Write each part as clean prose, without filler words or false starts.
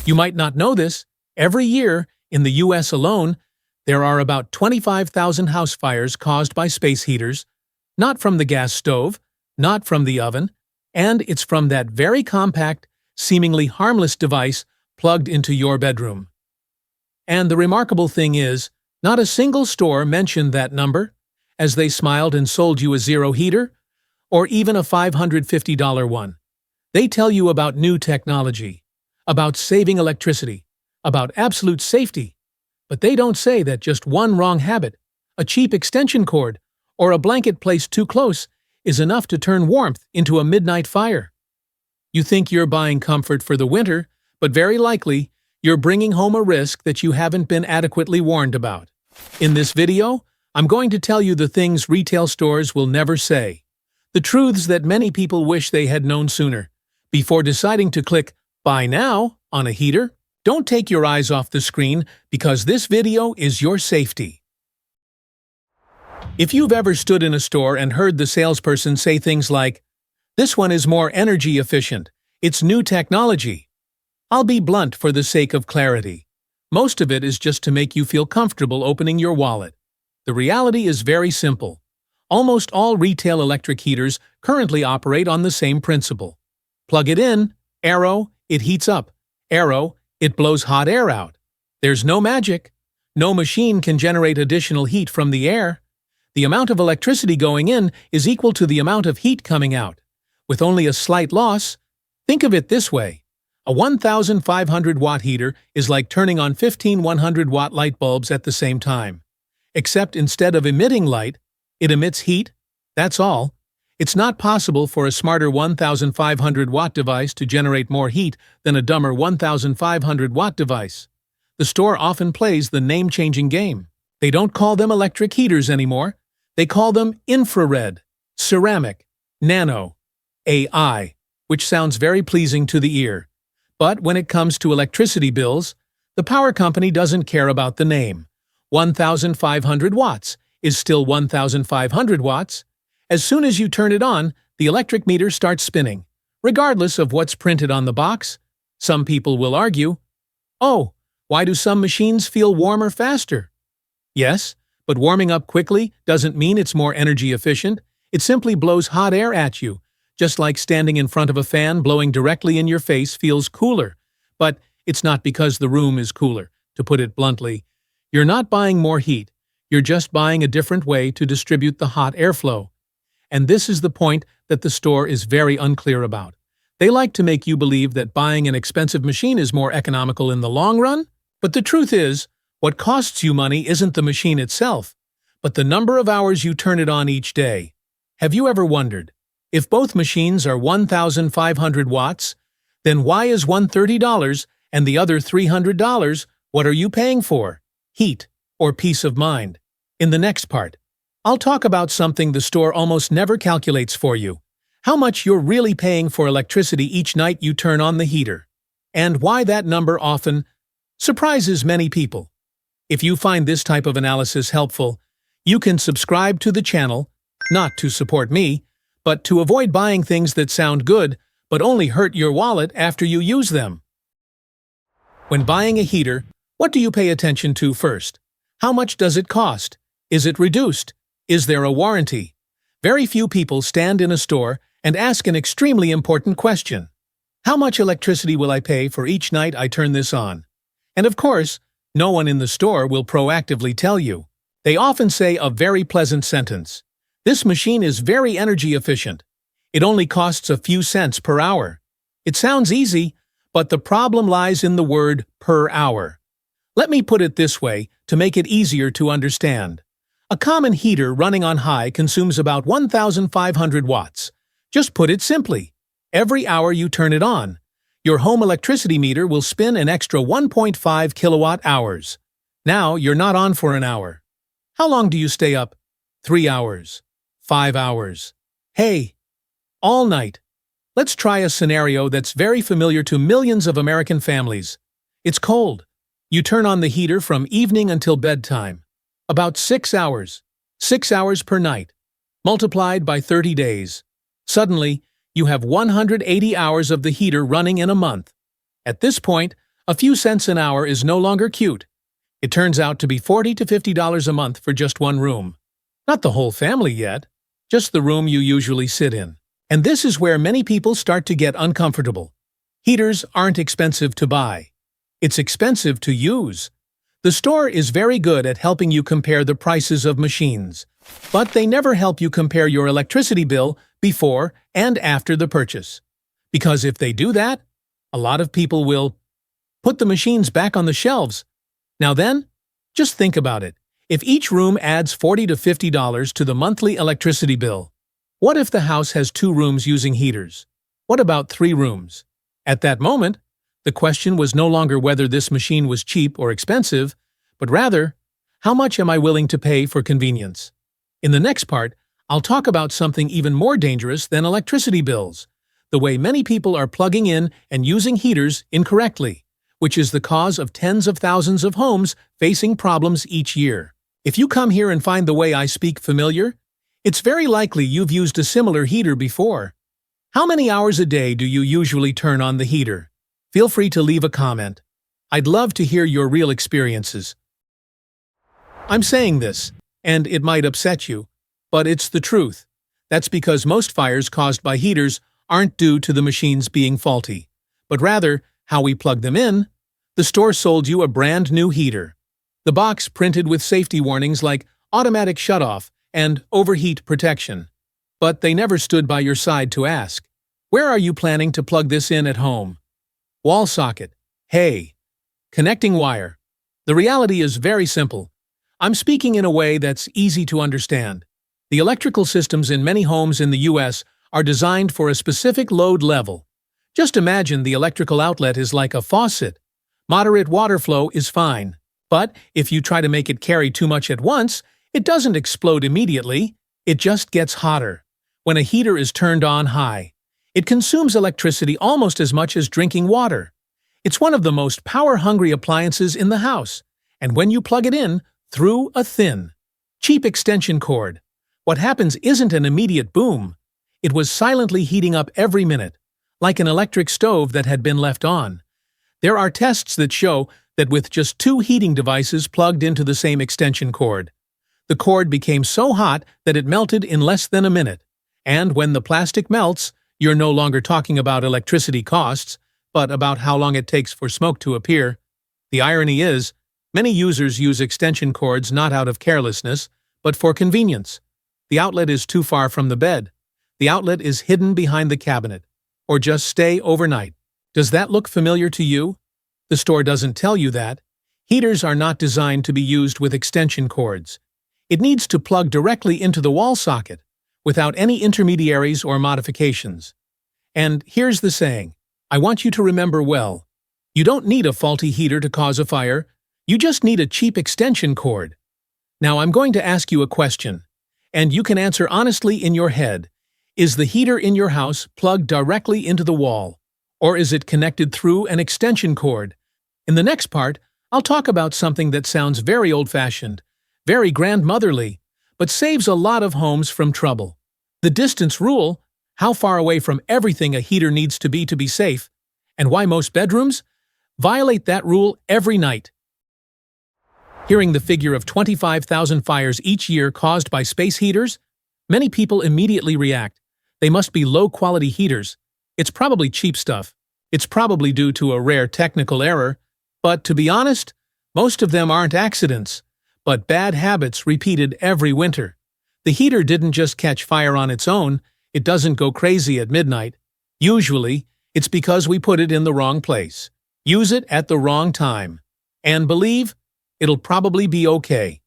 You might not know this. Every year, in the US alone, there are about 25,000 house fires caused by space heaters, not from the gas stove, not from the oven, and it's from that very compact, seemingly harmless device plugged into your bedroom. And the remarkable thing is, not a single store mentioned that number, as they smiled and sold you a zero heater, or even a $550 one. They tell you about new technology, about saving electricity, about absolute safety, but they don't say that just one wrong habit, a cheap extension cord, or a blanket placed too close is enough to turn warmth into a midnight fire. You think you're buying comfort for the winter, but very likely, you're bringing home a risk that you haven't been adequately warned about. In this video, I'm going to tell you the things retail stores will never say, the truths that many people wish they had known sooner. Before deciding to click Buy Now on a heater, don't take your eyes off the screen because this video is your safety. If you've ever stood in a store and heard the salesperson say things like, "This one is more energy efficient, it's new technology," I'll be blunt for the sake of clarity. Most of it is just to make you feel comfortable opening your wallet. The reality is very simple. Almost all retail electric heaters currently operate on the same principle. Plug it in, arrow, it heats up. Arrow, it blows hot air out. There's no magic. No machine can generate additional heat from the air. The amount of electricity going in is equal to the amount of heat coming out, with only a slight loss. Think of it this way. A 1,500-watt heater is like turning on 15 100-watt light bulbs at the same time. Except instead of emitting light, it emits heat. That's all. It's not possible for a smarter 1,500-watt device to generate more heat than a dumber 1,500-watt device. The store often plays the name-changing game. They don't call them electric heaters anymore. They call them infrared, ceramic, nano, AI, which sounds very pleasing to the ear. But when it comes to electricity bills, the power company doesn't care about the name. 1,500 watts is still 1,500 watts. As soon as you turn it on, the electric meter starts spinning, regardless of what's printed on the box. Some people will argue, "Oh, why do some machines feel warmer faster?" Yes, but warming up quickly doesn't mean it's more energy efficient. It simply blows hot air at you. Just like standing in front of a fan blowing directly in your face feels cooler. But it's not because the room is cooler, to put it bluntly. You're not buying more heat. You're just buying a different way to distribute the hot airflow. And this is the point that the store is very unclear about. They like to make you believe that buying an expensive machine is more economical in the long run. But the truth is, what costs you money isn't the machine itself, but the number of hours you turn it on each day. Have you ever wondered, if both machines are 1,500 watts, then why is one $30 and the other $300? What are you paying for? Heat or peace of mind? In the next part, I'll talk about something the store almost never calculates for you. How much you're really paying for electricity each night you turn on the heater. And why that number often surprises many people. If you find this type of analysis helpful, you can subscribe to the channel, not to support me, but to avoid buying things that sound good but only hurt your wallet after you use them. When buying a heater, what do you pay attention to first? How much does it cost? Is it reduced? Is there a warranty? Very few people stand in a store and ask an extremely important question. How much electricity will I pay for each night I turn this on? And of course, no one in the store will proactively tell you. They often say a very pleasant sentence. This machine is very energy efficient. It only costs a few cents per hour. It sounds easy, but the problem lies in the word per hour. Let me put it this way to make it easier to understand. A common heater running on high consumes about 1,500 watts. Just put it simply, every hour you turn it on, your home electricity meter will spin an extra 1.5 kilowatt hours. Now you're not on for an hour. How long do you stay up? 3 hours. 5 hours. Hey, all night. Let's try a scenario that's very familiar to millions of American families. It's cold. You turn on the heater from evening until bedtime. About 6 hours. 6 hours per night. Multiplied by 30 days. Suddenly, you have 180 hours of the heater running in a month. At this point, A few cents an hour is no longer cute. It turns out to be $40 to $50 a month for just one room. Not the whole family yet, just the room you usually sit in. And this is where many people start to get uncomfortable. Heaters aren't expensive to buy. It's expensive to use. The store is very good at helping you compare the prices of machines, but they never help you compare your electricity bill before and after the purchase. Because if they do that, a lot of people will put the machines back on the shelves. Now then, just think about it. If each room adds $40 to $50 to the monthly electricity bill, what if the house has 2 rooms using heaters? What about 3 rooms? At that moment, the question was no longer whether this machine was cheap or expensive, but rather, how much am I willing to pay for convenience? In the next part, I'll talk about something even more dangerous than electricity bills, the way many people are plugging in and using heaters incorrectly, which is the cause of tens of thousands of homes facing problems each year. If you come here and find the way I speak familiar, it's very likely you've used a similar heater before. How many hours a day do you usually turn on the heater? Feel free to leave a comment. I'd love to hear your real experiences. I'm saying this, and it might upset you, but it's the truth. That's because most fires caused by heaters aren't due to the machines being faulty, but rather how we plug them in. The store sold you a brand new heater. The box printed with safety warnings like automatic shutoff and overheat protection. But they never stood by your side to ask, where are you planning to plug this in at home? Wall socket. Hey. Connecting wire. The reality is very simple. I'm speaking in a way that's easy to understand. The electrical systems in many homes in the US are designed for a specific load level. Just imagine the electrical outlet is like a faucet. Moderate water flow is fine. But if you try to make it carry too much at once, it doesn't explode immediately. It just gets hotter. When a heater is turned on high, it consumes electricity almost as much as drinking water. It's one of the most power-hungry appliances in the house. And when you plug it in through a thin, cheap extension cord, what happens isn't an immediate boom. It was silently heating up every minute, like an electric stove that had been left on. There are tests that show that with just 2 heating devices plugged into the same extension cord, the cord became so hot that it melted in less than a minute. And when the plastic melts, you're no longer talking about electricity costs, but about how long it takes for smoke to appear. The irony is, many users use extension cords not out of carelessness, but for convenience. The outlet is too far from the bed. The outlet is hidden behind the cabinet. Or just stay overnight. Does that look familiar to you? The store doesn't tell you that. Heaters are not designed to be used with extension cords. It needs to plug directly into the wall socket, without any intermediaries or modifications. And here's the saying, I want you to remember well. You don't need a faulty heater to cause a fire, you just need a cheap extension cord. Now I'm going to ask you a question, and you can answer honestly in your head. Is the heater in your house plugged directly into the wall, or is it connected through an extension cord? In the next part, I'll talk about something that sounds very old-fashioned, very grandmotherly, but saves a lot of homes from trouble. The distance rule, how far away from everything a heater needs to be safe, and why most bedrooms violate that rule every night. Hearing the figure of 25,000 fires each year caused by space heaters, many people immediately react. They must be low-quality heaters. It's probably cheap stuff. It's probably due to a rare technical error. But to be honest, most of them aren't accidents, but bad habits repeated every winter. The heater didn't just catch fire on its own. It doesn't go crazy at midnight. Usually, it's because we put it in the wrong place. Use it at the wrong time. And believe, it'll probably be okay.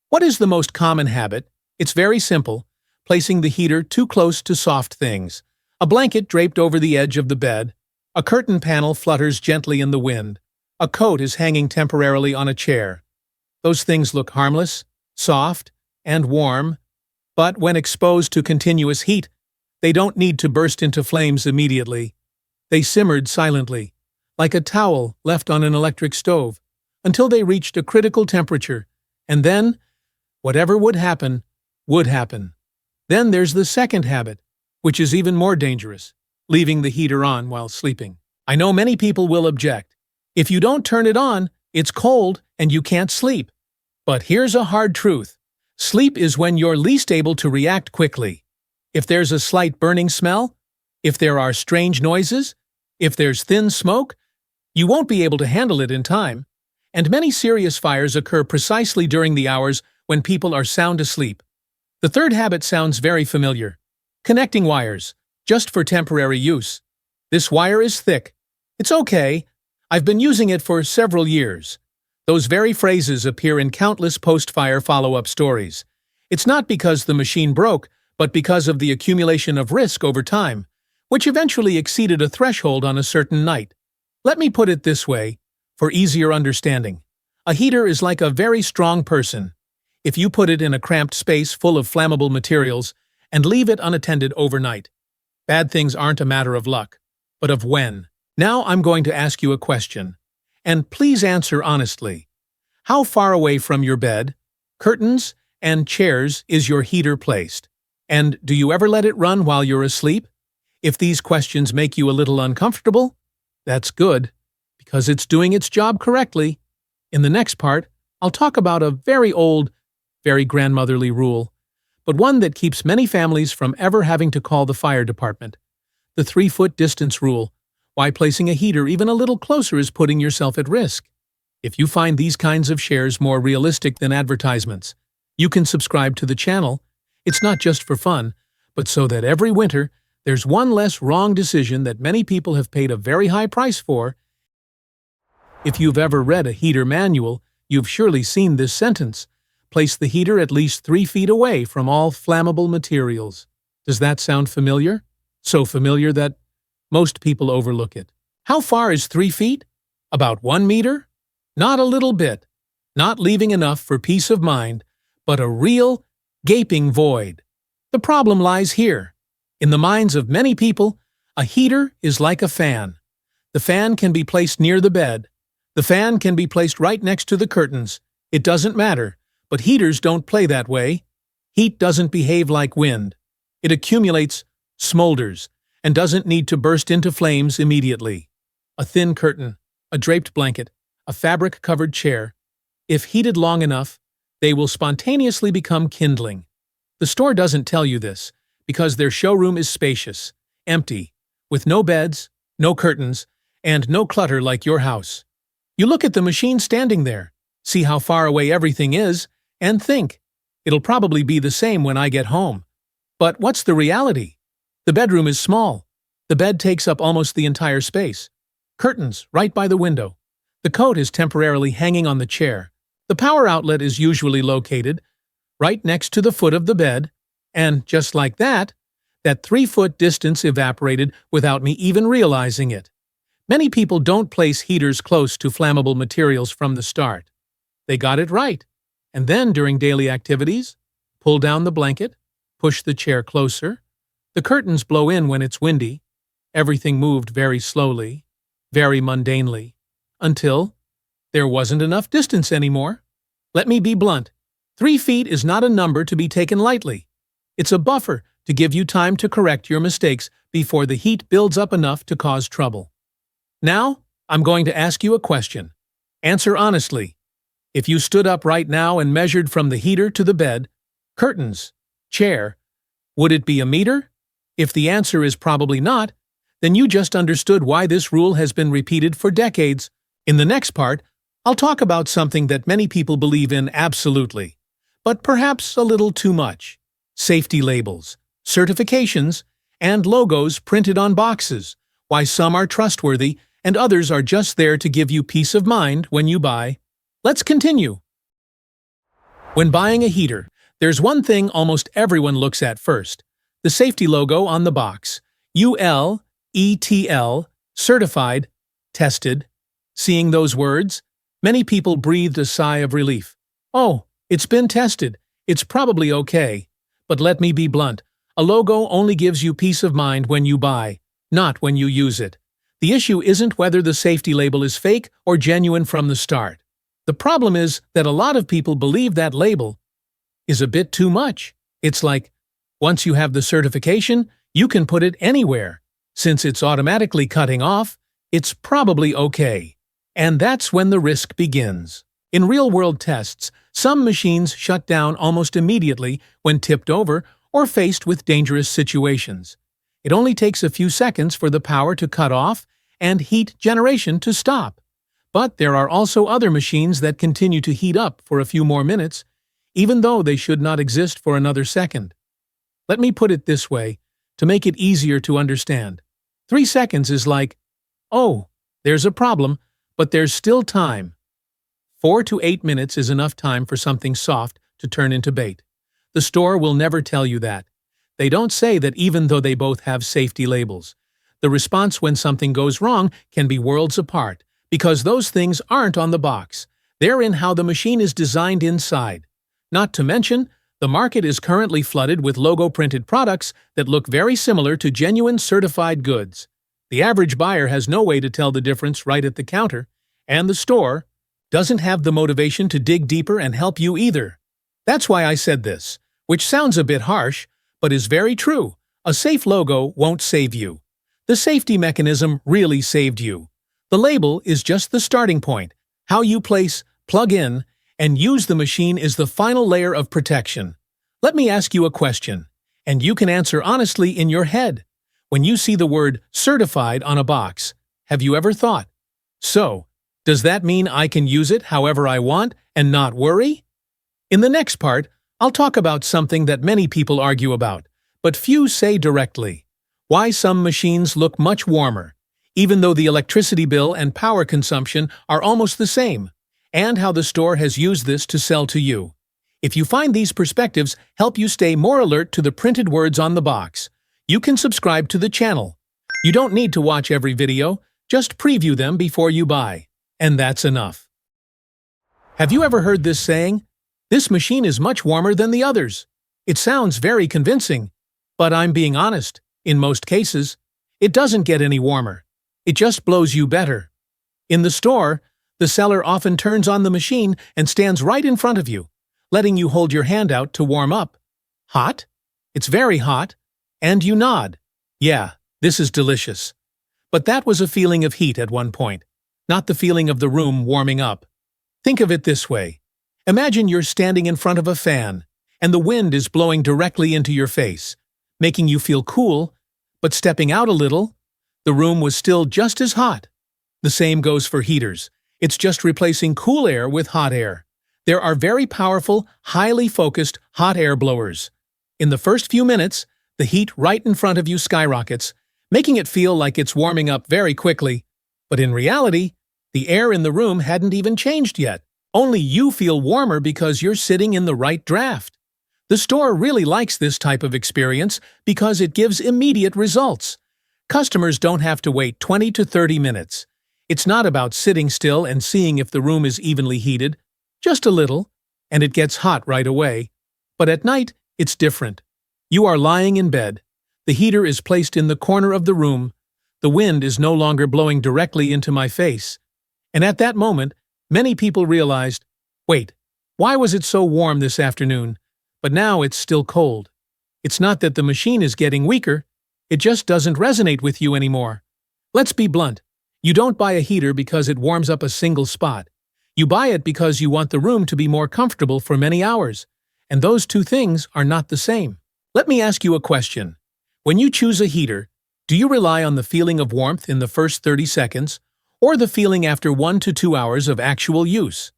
What is the most common habit? It's very simple. Placing the heater too close to soft things. A blanket draped over the edge of the bed. A curtain panel flutters gently in the wind. A coat is hanging temporarily on a chair. Those things look harmless, soft, and warm, but when exposed to continuous heat, they don't need to burst into flames immediately. They simmered silently, like a towel left on an electric stove, until they reached a critical temperature, and then, whatever would happen, would happen. Then there's the second habit, which is even more dangerous, leaving the heater on while sleeping. I know many people will object. If you don't turn it on, it's cold and you can't sleep. But here's a hard truth. Sleep is when you're least able to react quickly. If there's a slight burning smell, if there are strange noises, if there's thin smoke, you won't be able to handle it in time. And many serious fires occur precisely during the hours when people are sound asleep. The third habit sounds very familiar. Connecting wires, just for temporary use. This wire is thick. It's okay. I've been using it for several years. Those very phrases appear in countless post-fire follow-up stories. It's not because the machine broke, but because of the accumulation of risk over time, which eventually exceeded a threshold on a certain night. Let me put it this way, for easier understanding. A heater is like a very strong person. If you put it in a cramped space full of flammable materials and leave it unattended overnight, bad things aren't a matter of luck, but of when. Now I'm going to ask you a question, and please answer honestly. How far away from your bed, curtains, and chairs is your heater placed? And do you ever let it run while you're asleep? If these questions make you a little uncomfortable, that's good, because it's doing its job correctly. In the next part, I'll talk about a very old, very grandmotherly rule, but one that keeps many families from ever having to call the fire department. The 3-foot distance rule. Why placing a heater even a little closer is putting yourself at risk. If you find these kinds of shares more realistic than advertisements, you can subscribe to the channel. It's not just for fun, but so that every winter, there's one less wrong decision that many people have paid a very high price for. If you've ever read a heater manual, you've surely seen this sentence. Place the heater at least 3 feet away from all flammable materials. Does that sound familiar? So familiar that most people overlook it. How far is 3 feet? About 1 meter? Not a little bit. Not leaving enough for peace of mind, but a real, gaping void. The problem lies here. In the minds of many people, a heater is like a fan. The fan can be placed near the bed. The fan can be placed right next to the curtains. It doesn't matter, but heaters don't play that way. Heat doesn't behave like wind. It accumulates, smolders, and doesn't need to burst into flames immediately. A thin curtain, a draped blanket, a fabric-covered chair. If heated long enough, they will spontaneously become kindling. The store doesn't tell you this, because their showroom is spacious, empty, with no beds, no curtains, and no clutter like your house. You look at the machine standing there, see how far away everything is, and think, it'll probably be the same when I get home. But what's the reality? The bedroom is small. The bed takes up almost the entire space. Curtains right by the window. The coat is temporarily hanging on the chair. The power outlet is usually located right next to the foot of the bed, and just like that 3-foot distance evaporated without me even realizing it. Many people don't place heaters close to flammable materials from the start. They got it right. And then during daily activities, pull down the blanket, push the chair closer. The curtains blow in when it's windy. Everything moved very slowly, very mundanely, until there wasn't enough distance anymore. Let me be blunt. 3 feet is not a number to be taken lightly. It's a buffer to give you time to correct your mistakes before the heat builds up enough to cause trouble. Now, I'm going to ask you a question. Answer honestly. If you stood up right now and measured from the heater to the bed, curtains, chair, would it be a meter? If the answer is probably not, then you just understood why this rule has been repeated for decades. In the next part, I'll talk about something that many people believe in absolutely, but perhaps a little too much. Safety labels, certifications, and logos printed on boxes. Why some are trustworthy and others are just there to give you peace of mind when you buy. Let's continue. When buying a heater, there's one thing almost everyone looks at first. The safety logo on the box. UL-ETL, certified, tested. Seeing those words, many people breathed a sigh of relief. Oh, it's been tested. It's probably okay. But let me be blunt. A logo only gives you peace of mind when you buy, not when you use it. The issue isn't whether the safety label is fake or genuine from the start. The problem is that a lot of people believe that label is a bit too much. It's like, once you have the certification, you can put it anywhere. Since it's automatically cutting off, it's probably okay. And that's when the risk begins. In real-world tests, some machines shut down almost immediately when tipped over or faced with dangerous situations. It only takes a few seconds for the power to cut off and heat generation to stop. But there are also other machines that continue to heat up for a few more minutes, even though they should not exist for another second. Let me put it this way, to make it easier to understand. 3 seconds is like, oh, there's a problem, but there's still time. 4 to 8 minutes is enough time for something soft to turn into bait. The store will never tell you that. They don't say that even though they both have safety labels. The response when something goes wrong can be worlds apart, because those things aren't on the box. They're in how the machine is designed inside. Not to mention, the market is currently flooded with logo-printed products that look very similar to genuine certified goods. The average buyer has no way to tell the difference right at the counter, and the store doesn't have the motivation to dig deeper and help you either. That's why I said this, which sounds a bit harsh, but is very true. A safe logo won't save you. The safety mechanism really saved you. The label is just the starting point. How you place, plug in, and use the machine is the final layer of protection. Let me ask you a question, and you can answer honestly in your head. When you see the word certified on a box, have you ever thought, so, does that mean I can use it however I want and not worry? In the next part, I'll talk about something that many people argue about, but few say directly. Why some machines look much warmer, even though the electricity bill and power consumption are almost the same, and how the store has used this to sell to you. If you find these perspectives help you stay more alert to the printed words on the box, you can subscribe to the channel. You don't need to watch every video, just preview them before you buy. And that's enough. Have you ever heard this saying? This machine is much warmer than the others. It sounds very convincing, but I'm being honest, in most cases, it doesn't get any warmer. It just blows you better. In the store, the seller often turns on the machine and stands right in front of you, letting you hold your hand out to warm up. Hot? It's very hot. And you nod. Yeah, this is delicious. But that was a feeling of heat at one point, not the feeling of the room warming up. Think of it this way. Imagine you're standing in front of a fan, and the wind is blowing directly into your face, making you feel cool, but stepping out a little, the room was still just as hot. The same goes for heaters. It's just replacing cool air with hot air. There are very powerful, highly focused hot air blowers. In the first few minutes, the heat right in front of you skyrockets, making it feel like it's warming up very quickly. But in reality, the air in the room hadn't even changed yet. Only you feel warmer because you're sitting in the right draft. The store really likes this type of experience because it gives immediate results. Customers don't have to wait 20 to 30 minutes. It's not about sitting still and seeing if the room is evenly heated, just a little, and it gets hot right away. But at night, it's different. You are lying in bed. The heater is placed in the corner of the room. The wind is no longer blowing directly into my face. And at that moment, many people realized, wait, why was it so warm this afternoon? But now it's still cold. It's not that the machine is getting weaker, it just doesn't resonate with you anymore. Let's be blunt. You don't buy a heater because it warms up a single spot. You buy it because you want the room to be more comfortable for many hours. And those two things are not the same. Let me ask you a question. When you choose a heater, do you rely on the feeling of warmth in the first 30 seconds, or the feeling after 1 to 2 hours of actual use?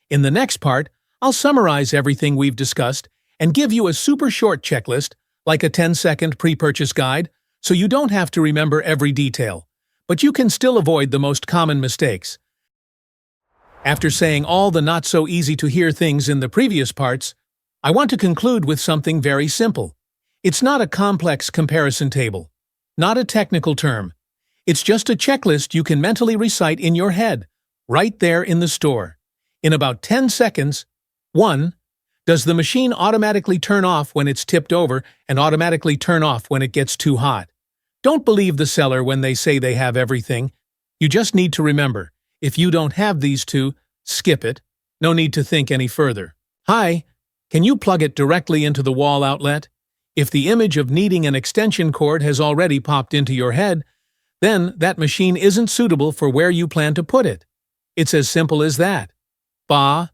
In the next part, I'll summarize everything we've discussed and give you a super short checklist, like a 10-second pre-purchase guide, so you don't have to remember every detail, but you can still avoid the most common mistakes. After saying all the not-so-easy-to-hear things in the previous parts, I want to conclude with something very simple. It's not a complex comparison table, not a technical term. It's just a checklist you can mentally recite in your head, right there in the store. In about 10 seconds, 1. Does the machine automatically turn off when it's tipped over and automatically turn off when it gets too hot? Don't believe the seller when they say they have everything. You just need to remember, if you don't have these two, skip it. No need to think any further. Hi, can you plug it directly into the wall outlet? If the image of needing an extension cord has already popped into your head, then that machine isn't suitable for where you plan to put it. It's as simple as that. Ba,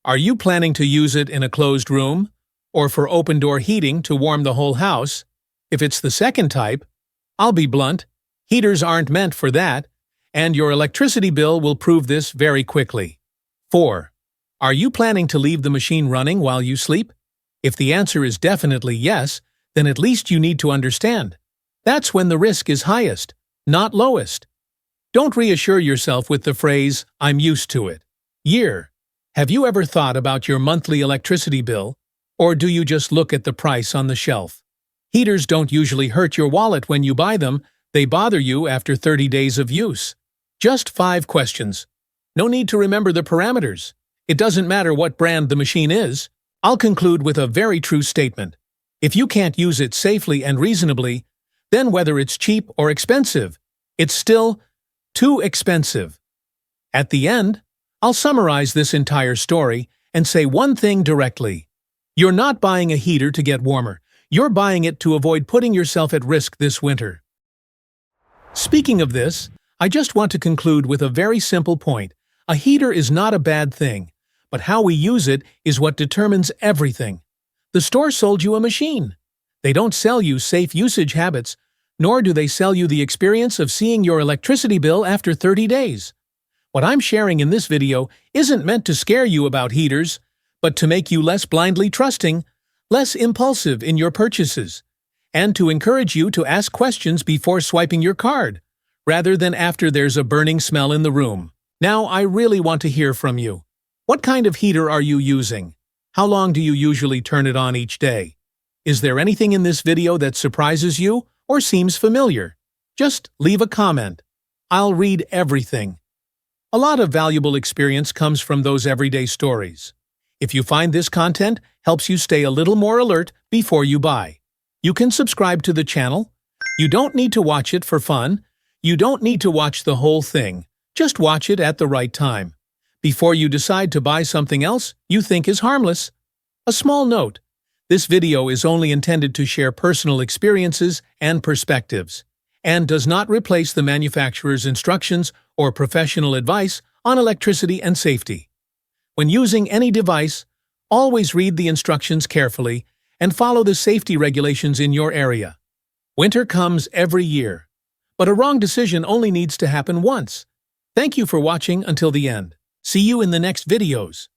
are you planning to use it in a closed room? Or for open-door heating to warm the whole house? If it's the second type, I'll be blunt, heaters aren't meant for that, and your electricity bill will prove this very quickly. 4. Are you planning to leave the machine running while you sleep? If the answer is definitely yes, then at least you need to understand. That's when the risk is highest, not lowest. Don't reassure yourself with the phrase, "I'm used to it." Have you ever thought about your monthly electricity bill, or do you just look at the price on the shelf? Heaters don't usually hurt your wallet when you buy them, they bother you after 30 days of use. Just 5 questions. No need to remember the parameters. It doesn't matter what brand the machine is. I'll conclude with a very true statement. If you can't use it safely and reasonably, then whether it's cheap or expensive, it's still too expensive. At the end, I'll summarize this entire story and say one thing directly. You're not buying a heater to get warmer. You're buying it to avoid putting yourself at risk this winter. Speaking of this, I just want to conclude with a very simple point. A heater is not a bad thing, but how we use it is what determines everything. The store sold you a machine. They don't sell you safe usage habits, nor do they sell you the experience of seeing your electricity bill after 30 days. What I'm sharing in this video isn't meant to scare you about heaters, but to make you less blindly trusting, less impulsive in your purchases, and to encourage you to ask questions before swiping your card, rather than after there's a burning smell in the room. Now, I really want to hear from you. What kind of heater are you using? How long do you usually turn it on each day? Is there anything in this video that surprises you or seems familiar? Just leave a comment. I'll read everything. A lot of valuable experience comes from those everyday stories. If you find this content helps you stay a little more alert before you buy, you can subscribe to the channel. You don't need to watch it for fun. You don't need to watch the whole thing. Just watch it at the right time, before you decide to buy something else you think is harmless. A small note: this video is only intended to share personal experiences and perspectives, and does not replace the manufacturer's instructions or professional advice on electricity and safety. When using any device, always read the instructions carefully and follow the safety regulations in your area. Winter comes every year, but a wrong decision only needs to happen once. Thank you for watching until the end. See you in the next videos.